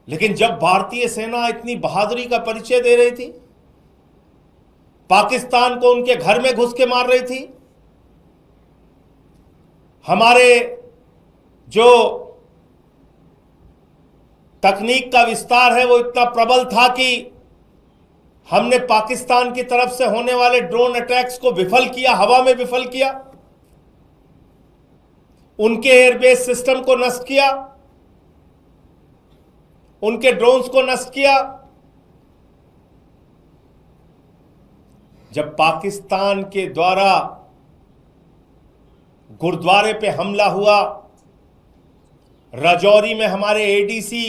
लेकिन जब भारतीय सेना इतनी बहादुरी का परिचय दे रही थी, पाकिस्तान को उनके घर में घुस के मार रही थी, हमारे जो तकनीक का विस्तार है वो इतना प्रबल था कि हमने पाकिस्तान की तरफ से होने वाले ड्रोन अटैक्स को विफल किया, हवा में विफल किया, उनके एयरबेस सिस्टम को नष्ट किया, उनके ड्रोन्स को नष्ट किया। जब पाकिस्तान के द्वारा गुरुद्वारे पे हमला हुआ, राजौरी में हमारे एडीसी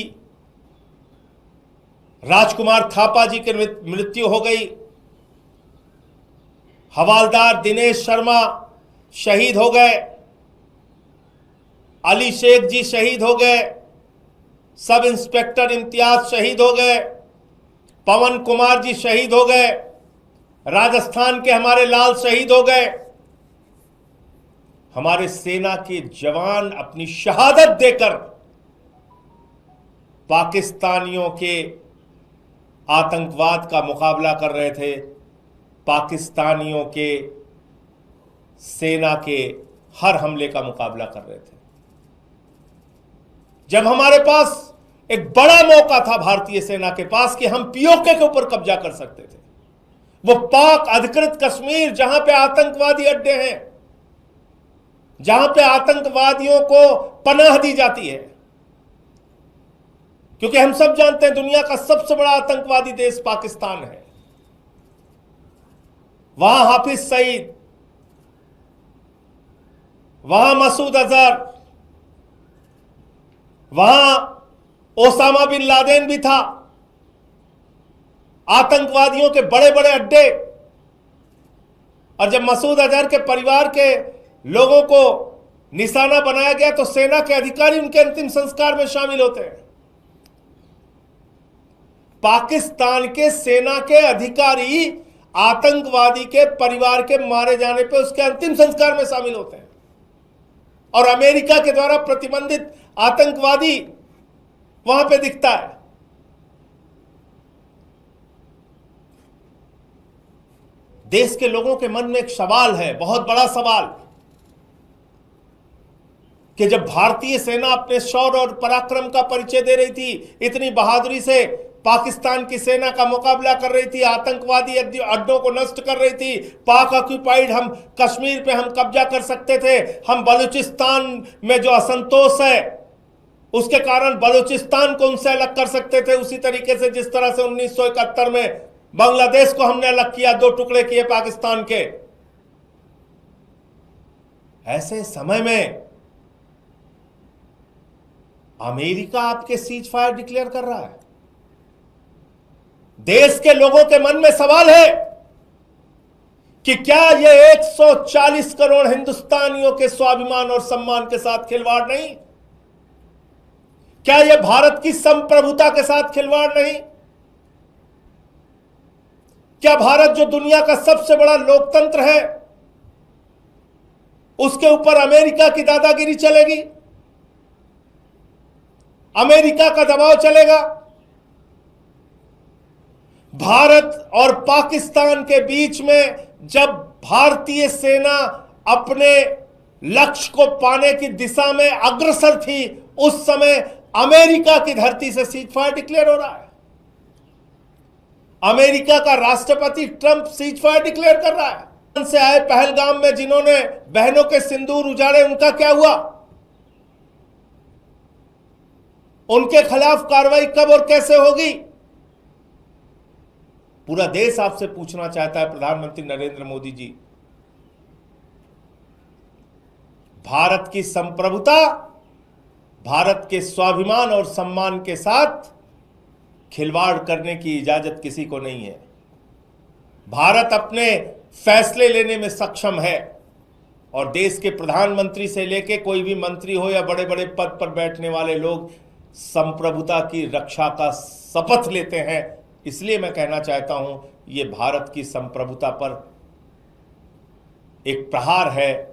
राजकुमार थापा जी की मृत्यु हो गई, हवालदार दिनेश शर्मा शहीद हो गए, अली शेख जी शहीद हो गए, सब इंस्पेक्टर इम्तियाज शहीद हो गए, पवन कुमार जी शहीद हो गए, राजस्थान के हमारे लाल शहीद हो गए। हमारे सेना के जवान अपनी शहादत देकर पाकिस्तानियों के आतंकवाद का मुकाबला कर रहे थे, पाकिस्तानियों के सेना के हर हमले का मुकाबला कर रहे थे। जब हमारे पास एक बड़ा मौका था भारतीय सेना के पास कि हम पीओके के ऊपर कब्जा कर सकते थे, वो पाक अधिकृत कश्मीर जहां पे आतंकवादी अड्डे हैं, जहां पे आतंकवादियों को पनाह दी जाती है, क्योंकि हम सब जानते हैं दुनिया का सबसे बड़ा आतंकवादी देश पाकिस्तान है। वहां हाफिज सईद, वहां मसूद अजहर, वहां ओसामा बिन लादेन भी था, आतंकवादियों के बड़े बड़े अड्डे। और जब मसूद अजहर के परिवार के लोगों को निशाना बनाया गया तो सेना के अधिकारी उनके अंतिम संस्कार में शामिल होते हैं। पाकिस्तान के सेना के अधिकारी आतंकवादी के परिवार के मारे जाने पे उसके अंतिम संस्कार में शामिल होते हैं, और अमेरिका के द्वारा प्रतिबंधित आतंकवादी वहां पे दिखता है। देश के लोगों के मन में एक सवाल है, बहुत बड़ा सवाल, कि जब भारतीय सेना अपने शौर्य और पराक्रम का परिचय दे रही थी, इतनी बहादुरी से पाकिस्तान की सेना का मुकाबला कर रही थी, आतंकवादी अड्डों को नष्ट कर रही थी, पाक ऑक्यूपाइड हम कश्मीर पे हम कब्जा कर सकते थे, हम बलूचिस्तान में जो असंतोष है उसके कारण बलूचिस्तान को उनसे अलग कर सकते थे, उसी तरीके से जिस तरह से 1971 में बांग्लादेश को हमने अलग किया, 2 टुकड़े किए पाकिस्तान के। ऐसे समय में अमेरिका आपके सीज फायर डिक्लेयर कर रहा है। देश के लोगों के मन में सवाल है कि क्या यह 140 करोड़ हिंदुस्तानियों के स्वाभिमान और सम्मान के साथ खिलवाड़ नहीं? क्या यह भारत की संप्रभुता के साथ खिलवाड़ नहीं? क्या भारत जो दुनिया का सबसे बड़ा लोकतंत्र है उसके ऊपर अमेरिका की दादागिरी चलेगी? अमेरिका का दबाव चलेगा? भारत और पाकिस्तान के बीच में जब भारतीय सेना अपने लक्ष्य को पाने की दिशा में अग्रसर थी, उस समय अमेरिका की धरती से सीज फायर डिक्लेयर हो रहा है। अमेरिका का राष्ट्रपति ट्रंप सीज फायर डिक्लेयर कर रहा है। से आए पहलगाम में जिन्होंने बहनों के सिंदूर उजाड़े, उनका क्या हुआ? उनके खिलाफ कार्रवाई कब और कैसे होगी? पूरा देश आपसे पूछना चाहता है, प्रधानमंत्री नरेंद्र मोदी जी। भारत की संप्रभुता, भारत के स्वाभिमान और सम्मान के साथ खिलवाड़ करने की इजाजत किसी को नहीं है। भारत अपने फैसले लेने में सक्षम है, और देश के प्रधानमंत्री से लेके कोई भी मंत्री हो या बड़े बड़े पद पर बैठने वाले लोग संप्रभुता की रक्षा का शपथ लेते हैं। इसलिए मैं कहना चाहता हूं, ये भारत की संप्रभुता पर एक प्रहार है,